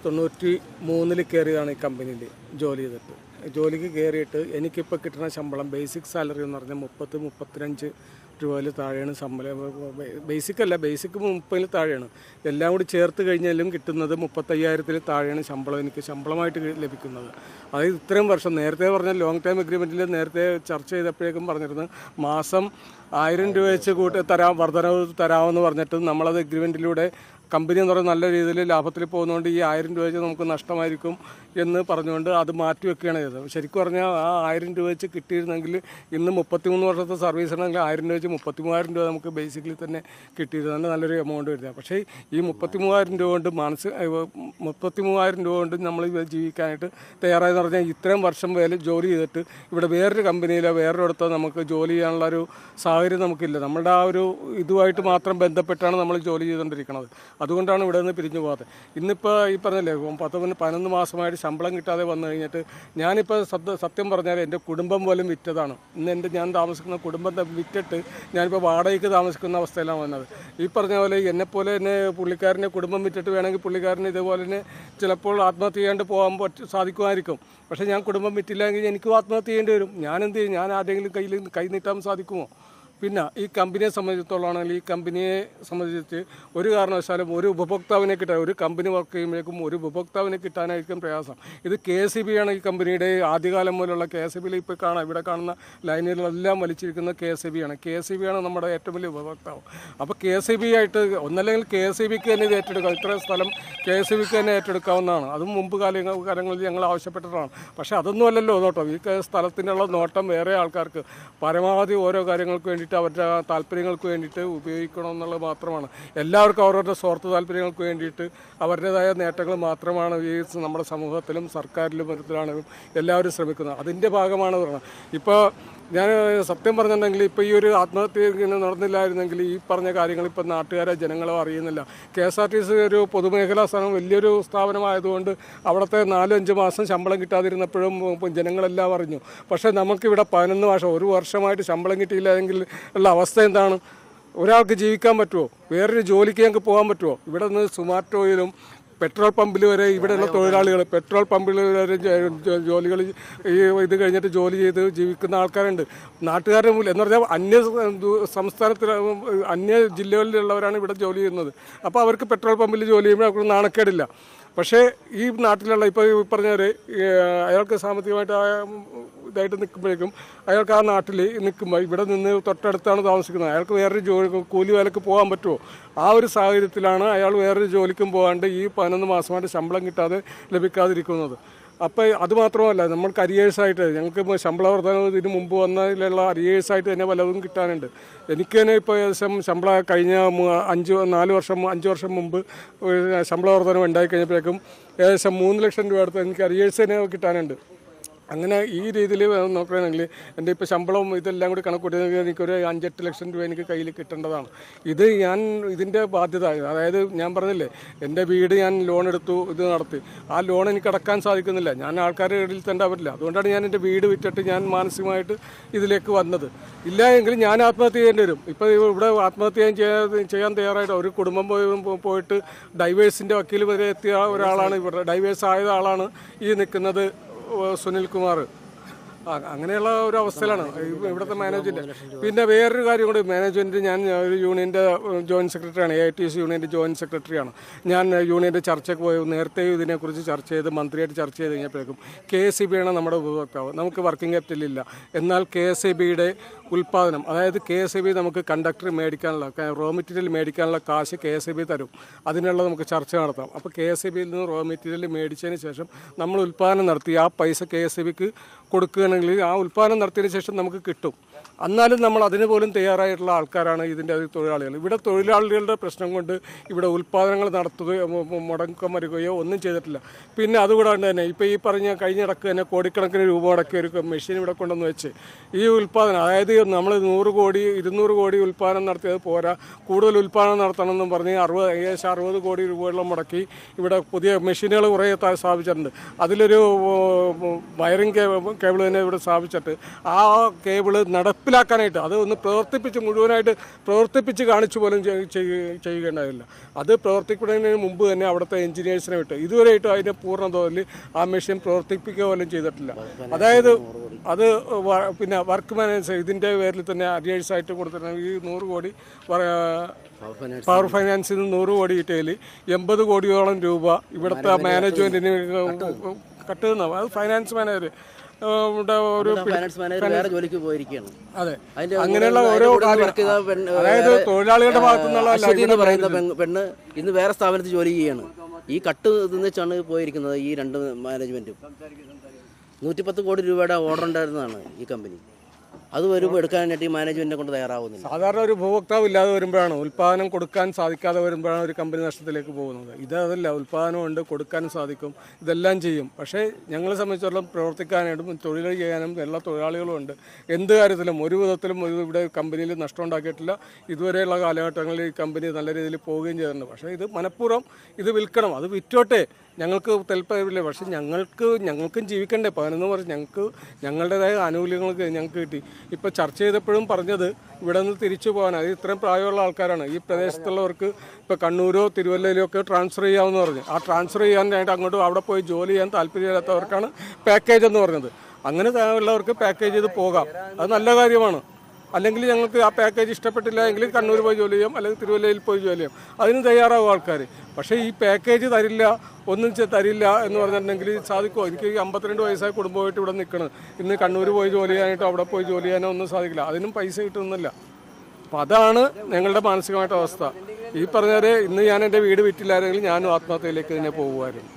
1993 കയറിയതാണ് ഈ കമ്പനിയിൽ ജോലി ചെയ്തിട്ട്. ജോലിക്ക് കയറിയിട്ട് എനിക്കിപ്പോൾ കിട്ടുന്ന ശമ്പളം ബേസിക് സാലറി എന്ന് പറഞ്ഞാൽ 30-35 രൂപയിൽ താഴെയാണ് ശമ്പളം. ബേസിക്കല്ല, ബേസിക് 30-ൽ താഴെയാണ്. എല്ലാം കൂടി ചേർത്ത് കഴിഞ്ഞാലും കിട്ടുന്നത് 35,000-ൽ താഴെയാണ് ശമ്പളം എനിക്ക് ശമ്പളമായിട്ട് ലഭിക്കുന്നത്. അതായത് ഇത്രയും വർഷം നേരത്തെ പറഞ്ഞ ലോങ് ടൈം എഗ്രിമെൻറ്റിൽ നേരത്തെ ചർച്ച ചെയ്തപ്പോഴേക്കും പറഞ്ഞിരുന്നു മാസം 1000 രൂപ വെച്ച് വർധനവ് തരാമെന്ന് പറഞ്ഞിട്ട് നമ്മളത് എഗ്രിമെൻറ്റിലൂടെ കമ്പനി എന്ന് പറയുന്നത് നല്ല രീതിയിൽ ലാഭത്തിൽ പോകുന്നതുകൊണ്ട് ഈ 1000 രൂപ വെച്ച് നമുക്ക് നഷ്ടമായിരിക്കും എന്ന് പറഞ്ഞുകൊണ്ട് അത് മാറ്റിവെക്കുകയാണ് ചെയ്തത്. ശരിക്കും പറഞ്ഞാൽ ആ 1000 രൂപ വെച്ച് കിട്ടിയിരുന്നെങ്കിൽ ഇന്ന് 33 വർഷത്തെ സർവീസ് ആണെങ്കിൽ 1000 രൂപ വെച്ച് 33,000 രൂപ നമുക്ക് ബേസിക്കലി തന്നെ കിട്ടിയിരുന്നത് നല്ലൊരു എമൗണ്ട് വരുന്നത്. പക്ഷേ ഈ 33,000 രൂപ കൊണ്ട് 33,000 രൂപ കൊണ്ട് നമ്മൾ ജീവിക്കാനായിട്ട് തയ്യാറായെന്ന് പറഞ്ഞാൽ ഇത്രയും വർഷം ജോലി ചെയ്തിട്ട് ഇവിടെ വേറൊരു കമ്പനിയിലോ വേറൊരിടത്തോ നമുക്ക് ജോലി ചെയ്യാനുള്ള ഒരു സാഹചര്യം നമുക്കില്ല. നമ്മുടെ ആ ഒരു ഇതുമായിട്ട് മാത്രം ബന്ധപ്പെട്ടാണ് നമ്മൾ ജോലി ചെയ്തുകൊണ്ടിരിക്കുന്നത്. അതുകൊണ്ടാണ് ഇവിടെ നിന്ന് പിരിഞ്ഞു പോകാതെ. ഇന്നിപ്പോൾ ഈ പറഞ്ഞല്ലേ 10-11 മാസമായിട്ട് ശമ്പളം കിട്ടാതെ വന്നു കഴിഞ്ഞിട്ട് ഞാനിപ്പോൾ സത്യം പറഞ്ഞാൽ എൻ്റെ കുടുംബം പോലും വിറ്റതാണ്. ഇന്ന് ഞാൻ താമസിക്കുന്ന കുടുംബം വിറ്റിട്ട് ഞാനിപ്പോൾ വാടകയ്ക്ക് താമസിക്കുന്ന അവസ്ഥയിലാണ് വന്നത്. ഈ പറഞ്ഞ പോലെ എന്നെപ്പോലെ തന്നെ പുള്ളിക്കാരനെ കുടുംബം വിറ്റിട്ട് വേണമെങ്കിൽ പുള്ളിക്കാരന് ഇതേപോലെ തന്നെ ചിലപ്പോൾ ആത്മഹത്യ ചെയ്യാണ്ട് പോകാൻ സാധിക്കുമായിരിക്കും. പക്ഷേ ഞാൻ കുടുംബം വിറ്റില്ലെങ്കിൽ എനിക്കും ആത്മഹത്യ ചെയ്യേണ്ടി വരും. ഞാനെന്ത് ചെയ്യും? ഞാൻ ആരെങ്കിലും കൈ നീട്ടാൻ സാധിക്കുമോ? പിന്നെ ഈ കമ്പനിയെ സംബന്ധിച്ചിടത്തോളാണെങ്കിൽ ഈ കമ്പനിയെ സംബന്ധിച്ച് ഒരു കാരണവശാലും ഒരു ഉപഭോക്താവിനെ കിട്ടാൻ, ഒരു കമ്പനി വർക്ക് ചെയ്യുമ്പോഴേക്കും ഒരു ഉപഭോക്താവിനെ കിട്ടാനായിരിക്കും പ്രയാസം. ഇത് KCB ആണ് ഈ കമ്പനിയുടെ ആദ്യകാലം മുതലുള്ള KCBയിൽ ഇപ്പോൾ ഇവിടെ കാണുന്ന ലൈനുകളെല്ലാം വലിച്ചിരിക്കുന്ന KCB ആണ് നമ്മുടെ ഏറ്റവും വലിയ ഉപഭോക്താവ്. അപ്പോൾ KCB ആയിട്ട് ഒന്നല്ലെങ്കിൽ KCBക്ക് തന്നെ ഇത് ഏറ്റെടുക്കാം. ഇത്രയും സ്ഥലം KCBക്ക് തന്നെ ഏറ്റെടുക്കാവുന്നതാണ്. അതും മുമ്പ് കാലങ്ങളിൽ ഞങ്ങൾ ആവശ്യപ്പെട്ടിട്ടാണ്. പക്ഷേ അതൊന്നും അല്ലല്ലോ നോട്ടം. ഈ സ്ഥലത്തിനുള്ള നോട്ടം വേറെ ആൾക്കാർക്ക് പരമാവധി ഓരോ കാര്യങ്ങൾക്ക് വേണ്ടിയിട്ട് അവരുടെ താല്പര്യങ്ങൾക്ക് വേണ്ടിയിട്ട് ഉപയോഗിക്കണം എന്നുള്ളത് മാത്രമാണ്. എല്ലാവർക്കും അവരവരുടെ സ്വാർത്ഥ താല്പര്യങ്ങൾക്ക് വേണ്ടിയിട്ട് അവരുടേതായ നേട്ടങ്ങൾ മാത്രമാണ് ഈ നമ്മുടെ സമൂഹത്തിലും സർക്കാരിലും മറ്റത്തിലാണെങ്കിലും എല്ലാവരും ശ്രമിക്കുന്നത്. അതിൻ്റെ ഭാഗമാണ് പറയുന്നത്. ഇപ്പോൾ ഞാൻ സത്യം പറഞ്ഞിട്ടുണ്ടെങ്കിൽ ഇപ്പോൾ ഈ ഒരു ആത്മഹത്യ ഇങ്ങനെ നടന്നില്ലായിരുന്നെങ്കിൽ ഈ പറഞ്ഞ കാര്യങ്ങൾ ഇപ്പോൾ നാട്ടുകാരെ ജനങ്ങളോ അറിയുന്നില്ല. KSRTC ഒരു പൊതുമേഖലാ സ്ഥാനം വലിയൊരു സ്ഥാപനമായതുകൊണ്ട് അവിടുത്തെ 4-5 മാസം ശമ്പളം കിട്ടാതിരുന്നപ്പോഴും ജനങ്ങളെല്ലാം അറിഞ്ഞു. പക്ഷേ നമുക്കിവിടെ 11 വർഷം, ഒരു വർഷമായിട്ട് ശമ്പളം കിട്ടിയില്ലെങ്കിൽ ഉള്ള അവസ്ഥ എന്താണ്? ഒരാൾക്ക് ജീവിക്കാൻ പറ്റുമോ? വേറൊരു ജോലിക്ക് ഞങ്ങൾക്ക് പോകാൻ പറ്റുമോ? ഇവിടെ നിന്ന് സുമാറ്റോയിലും പെട്രോൾ പമ്പിൽ വരെ ഇവിടെയുള്ള തൊഴിലാളികൾ പെട്രോൾ പമ്പിൽ വരെ ജോലികൾ ഇത് കഴിഞ്ഞിട്ട് ജോലി ചെയ്ത് ജീവിക്കുന്ന ആൾക്കാരുണ്ട്. നാട്ടുകാരുടെ മൂലം എന്ന് പറഞ്ഞാൽ അന്യ ജില്ലകളിലുള്ളവരാണ് ഇവിടെ ജോലി ചെയ്യുന്നത്. അപ്പോൾ അവർക്ക് പെട്രോൾ പമ്പിൽ ജോലി ചെയ്യുമ്പോൾ അവർക്ക് നാണക്കേടില്ല. പക്ഷേ ഈ നാട്ടിലുള്ള ഇപ്പോൾ പറഞ്ഞവർ അയാൾക്ക് സാമ്പത്തികമായിട്ട് ഇതായിട്ട് നിൽക്കുമ്പോഴേക്കും അയാൾക്ക് ആ നാട്ടിൽ നിൽക്കുമ്പോൾ ഇവിടെ നിന്ന് തൊട്ടടുത്താണ് താമസിക്കുന്നത്. അയാൾക്ക് വേറൊരു കൂലി വേലക്ക് പോകാൻ പറ്റുമോ? ആ ഒരു സാഹചര്യത്തിലാണ് അയാൾ വേറൊരു ജോലിക്കും പോകാണ്ട് ഈ 11 മാസമായിട്ട് ശമ്പളം കിട്ടാതെ ലഭിക്കാതിരിക്കുന്നത്. അപ്പോൾ അതുമാത്രമല്ല, നമ്മൾക്ക് അരിയേഴ്സായിട്ട് ഞങ്ങൾക്ക് ശമ്പള വർധന ഇതിന് മുമ്പ് വന്നതിലുള്ള അരിയേഴ്സായിട്ട് തന്നെ പലതും കിട്ടാനുണ്ട്. എനിക്ക് തന്നെ ഇപ്പോൾ ഏകദേശം ശമ്പളം കഴിഞ്ഞ 5 വർഷം മുമ്പ് ശമ്പള വർധന ഉണ്ടായി കഴിഞ്ഞപ്പോഴേക്കും ഏകദേശം 3 ലക്ഷം രൂപ അടുത്ത് എനിക്ക് അരിയേഴ്സ് തന്നെ കിട്ടാനുണ്ട്. അങ്ങനെ ഈ രീതിയിൽ നോക്കുകയാണെങ്കിൽ എൻ്റെ ഇപ്പോൾ ശമ്പളം ഇതെല്ലാം കൂടി കണക്കൂട്ടി എനിക്കൊരു 5-8 ലക്ഷം രൂപ എനിക്ക് കയ്യിൽ കിട്ടേണ്ടതാണ്. ഇതിൻ്റെ ബാധ്യത, അതായത് ഞാൻ പറഞ്ഞില്ലേ എൻ്റെ വീട് ഞാൻ ലോൺ എടുത്തു, ഇത് നടത്തി. ആ ലോൺ എനിക്ക് അടക്കാൻ സാധിക്കുന്നില്ല. ഞാൻ ആൾക്കാരുടെ ഇടയിൽ തന്നെ പറ്റില്ല. അതുകൊണ്ടാണ് ഞാൻ എൻ്റെ വീട് വിറ്റിട്ട് ഞാൻ മാനസികമായിട്ട് ഇതിലേക്ക് വന്നത്. ഇല്ല എങ്കിൽ ഞാൻ ആത്മഹത്യ ചെയ്യേണ്ടി വരും. ഇപ്പോൾ ഇവിടെ ആത്മഹത്യ ചെയ്യാൻ തയ്യാറായിട്ട് ഒരു കുടുംബം പോയിട്ട് ഡൈവേഴ്സിൻ്റെ വക്കീൽ വരെ എത്തിയ ഒരാളാണ് ഇവിടെ. ഡൈവേഴ്സ് ആയ ആളാണ് ഈ നിൽക്കുന്നത് സുനിൽകുമാർ. അങ്ങനെയുള്ള ഒരു അവസ്ഥയിലാണ് ഇവിടുത്തെ മാനേജ്മെൻറ്റ്. പിന്നെ വേറൊരു കാര്യം കൂടി, മാനേജ്മെൻറ്റ് ഞാൻ ഒരു യൂണിയൻ്റെ ജോയിൻറ്റ് സെക്രട്ടറിയാണ്, AITC യൂണിയൻ്റെ ജോയിൻറ്റ് സെക്രട്ടറിയാണ്. ഞാൻ യൂണിയൻ്റെ ചർച്ചയ്ക്ക് പോയി നേരത്തെ ഇതിനെക്കുറിച്ച് ചർച്ച ചെയ്ത് മന്ത്രിയായിട്ട് ചർച്ച ചെയ്ത് കഴിഞ്ഞപ്പോഴേക്കും KCB ആണ് നമ്മുടെ ഉപഭോക്താവ്. നമുക്ക് വർക്കിംഗ് ക്യാപിറ്റൽ ഇല്ല. എന്നാൽ KCBയുടെ ഉൽപ്പാദനം, അതായത് KCB നമുക്ക് കണ്ടക്ടർ മേടിക്കാനുള്ള റോ മെറ്റീരിയൽ മേടിക്കാനുള്ള കാശ് KCB തരും. അതിനുള്ള നമുക്ക് ചർച്ച നടത്താം. അപ്പോൾ KCBയിൽ നിന്ന് റോ മെറ്റീരിയൽ മേടിച്ചതിന് ശേഷം നമ്മൾ ഉൽപ്പാദനം നടത്തി ആ പൈസ KCBക്ക് കൊടുക്കുകയാണെങ്കിൽ ആ ഉൽപ്പാദനം നടത്തിയതിന് ശേഷം നമുക്ക് കിട്ടും. എന്നാലും നമ്മൾ അതിന് പോലും തയ്യാറായിട്ടുള്ള ആൾക്കാരാണ് ഇതിൻ്റെ തൊഴിലാളികൾ. ഇവിടെ തൊഴിലാളികളുടെ പ്രശ്നം കൊണ്ട് ഇവിടെ ഉൽപ്പാദനങ്ങൾ നടത്തുകയോ മുടക്കം വരികയോ ഒന്നും ചെയ്തിട്ടില്ല. പിന്നെ അതുകൂടാണ്ട് തന്നെ ഇപ്പോൾ ഈ പറഞ്ഞ കഴിഞ്ഞിടക്ക് തന്നെ കോടിക്കണക്കിന് രൂപ മുടക്കിയ ഒരു മെഷീൻ ഇവിടെ കൊണ്ടുവന്ന് വെച്ച് ഈ ഉൽപ്പാദനം, അതായത് നമ്മൾ 100 കോടി 200 കോടി ഉൽപ്പാദനം നടത്തിയത് പോരാ, കൂടുതൽ ഉൽപ്പാദനം നടത്തണമെന്നും പറഞ്ഞ് ഏകദേശം 60 കോടി രൂപയോളം മുടക്കി ഇവിടെ പുതിയ മെഷീനുകൾ കുറേ സ്ഥാപിച്ചിട്ടുണ്ട്. അതിലൊരു വയറിംഗ് കേബിൾ തന്നെ ഇവിടെ സ്ഥാപിച്ചിട്ട് ആ കേബിള് നടപ്പിലാക്കാനായിട്ട് അത് ഒന്ന് പ്രവർത്തിപ്പിച്ച് മുഴുവനായിട്ട് പ്രവർത്തിപ്പിച്ച് കാണിച്ചു പോലും ചെയ്യുകയുണ്ടായില്ല. അത് പ്രവർത്തിക്കുന്നതിന് മുമ്പ് തന്നെ അവിടുത്തെ എഞ്ചിനീയേഴ്സിനെ വിട്ട് ഇതുവരെയായിട്ടും അതിൻ്റെ പൂർണ്ണ തോതിൽ ആ മെഷീൻ പ്രവർത്തിപ്പിക്കുക പോലും ചെയ്തിട്ടില്ല. അതായത് അത് പിന്നെ വർക്ക് മാനേജ് ഇതിൻ്റെ പേരിൽ തന്നെ അരിയേഴ്സായിട്ട് കൊടുത്തിരുന്ന ഈ 100 കോടി പവർ ഫൈനാൻസിൽ നിന്ന് 100 കോടി കിട്ടിയതിൽ 80 കോടിയോളം രൂപ ഇവിടുത്തെ മാനേജ്മെൻറ്റിന് കട്ടുന്ന അത് ഫൈനാൻസ് മാനേജർ ജോലിക്ക് പോയിരിക്കുകയാണ്. അതെ, അങ്ങനെയുള്ള ഓരോ അതായത് തൊഴിലാളികളുടെ ഭാഗത്തു നിന്നുള്ള പറയുന്ന പെണ്ണ് ഇന്ന് വേറെ സ്ഥാപനത്തിൽ ജോലി ചെയ്യാണ്. ഈ കട്ട് തിന്നിച്ചാണ് പോയിരിക്കുന്നത്. ഈ രണ്ട് മാനേജ്മെന്റും 110 കോടി രൂപയുടെ ഓർഡർ ഉണ്ടായിരുന്നതാണ് ഈ കമ്പനി. അത് വരുമ്പോൾ എടുക്കാനായിട്ട് ഈ മാനേജ്മെന്റിനെ കൊണ്ട് തയ്യാറാവുന്നില്ല. സാധാരണ ഒരു ഉപഭോക്താവ് ഇല്ലാതെ വരുമ്പോഴാണ്, ഉൽപ്പാദനം കൊടുക്കാൻ സാധിക്കാതെ വരുമ്പോഴാണ് ഒരു കമ്പനി നഷ്ടത്തിലേക്ക് പോകുന്നത്. ഇതല്ല, ഉൽപ്പാദനമുണ്ട്, കൊടുക്കാനും സാധിക്കും, ഇതെല്ലാം ചെയ്യും. പക്ഷേ ഞങ്ങളെ സംബന്ധിച്ചിടത്തോളം പ്രവർത്തിക്കാനായിട്ടും തൊഴിൽ ചെയ്യാനും എല്ലാ തൊഴിലാളികളും ഉണ്ട്. എന്ത് കാര്യത്തിലും ഒരു വിധത്തിലും ഇവിടെ കമ്പനിയിൽ നഷ്ടം ഉണ്ടാക്കിയിട്ടില്ല. ഇതുവരെയുള്ള കാലഘട്ടങ്ങളിൽ ഈ കമ്പനി നല്ല രീതിയിൽ പോവുകയും ചെയ്തിട്ടുണ്ട്. പക്ഷേ ഇത് മനഃപൂർവ്വം ഇത് വിൽക്കണം, അത് വിറ്റോട്ടെ, ഞങ്ങൾക്ക് താല്പര്യമില്ല. പക്ഷേ ഞങ്ങൾക്കും ജീവിക്കണ്ടേ. 11 വർഷം ഞങ്ങളുടേതായ ആനുകൂല്യങ്ങൾക്ക് ഞങ്ങൾക്ക് കിട്ടി. ഇപ്പോൾ ചർച്ച ചെയ്തപ്പോഴും പറഞ്ഞത് ഇവിടെ നിന്ന് തിരിച്ചു പോകാൻ, അത് ഇത്രയും പ്രായമുള്ള ആൾക്കാരാണ്. ഈ പ്രദേശത്തുള്ളവർക്ക് ഇപ്പോൾ കണ്ണൂരോ തിരുവല്ലയിലോ ഒക്കെ ട്രാൻസ്ഫർ ചെയ്യാമെന്ന് പറഞ്ഞു. ആ ട്രാൻസ്ഫർ ചെയ്യാനായിട്ട് അങ്ങോട്ട് അവിടെ പോയി ജോലി ചെയ്യാൻ താല്പര്യമില്ലാത്തവർക്കാണ് പാക്കേജ് എന്ന് പറഞ്ഞത്. അങ്ങനെ ഉള്ളവർക്ക് പാക്കേജ് ചെയ്ത് പോകാം, അത് നല്ല കാര്യമാണ്. അല്ലെങ്കിൽ ഞങ്ങൾക്ക് ആ പാക്കേജ് ഇഷ്ടപ്പെട്ടില്ല എങ്കിൽ കണ്ണൂർ പോയി ജോലി ചെയ്യാം, അല്ലെങ്കിൽ തിരുവല്ലയിൽ പോയി ജോലി ചെയ്യാം, അതിന് തയ്യാറാവും ആൾക്കാർ. പക്ഷേ ഈ പാക്കേജ് തരില്ല, ഒന്നും തരില്ല എന്ന് പറഞ്ഞിട്ടുണ്ടെങ്കിൽ സാധിക്കുമോ? എനിക്ക് 52 വയസ്സായ കുടുംബമായിട്ട് ഇവിടെ നിൽക്കണം. ഇന്ന് കണ്ണൂർ പോയി ജോലി ചെയ്യാനായിട്ടോ അവിടെ പോയി ജോലി ചെയ്യാനോ ഒന്നും സാധിക്കില്ല, അതിനും പൈസ കിട്ടുന്നില്ല. അപ്പം അതാണ് ഞങ്ങളുടെ മാനസികമായിട്ട് അവസ്ഥ. ഈ പറഞ്ഞവരെ ഇന്ന് ഞാൻ എൻ്റെ വീട് വിറ്റില്ലായിരുന്നെങ്കിൽ ഞാനും ആത്മഹത്യയിലേക്ക് തന്നെ പോകുമായിരുന്നു.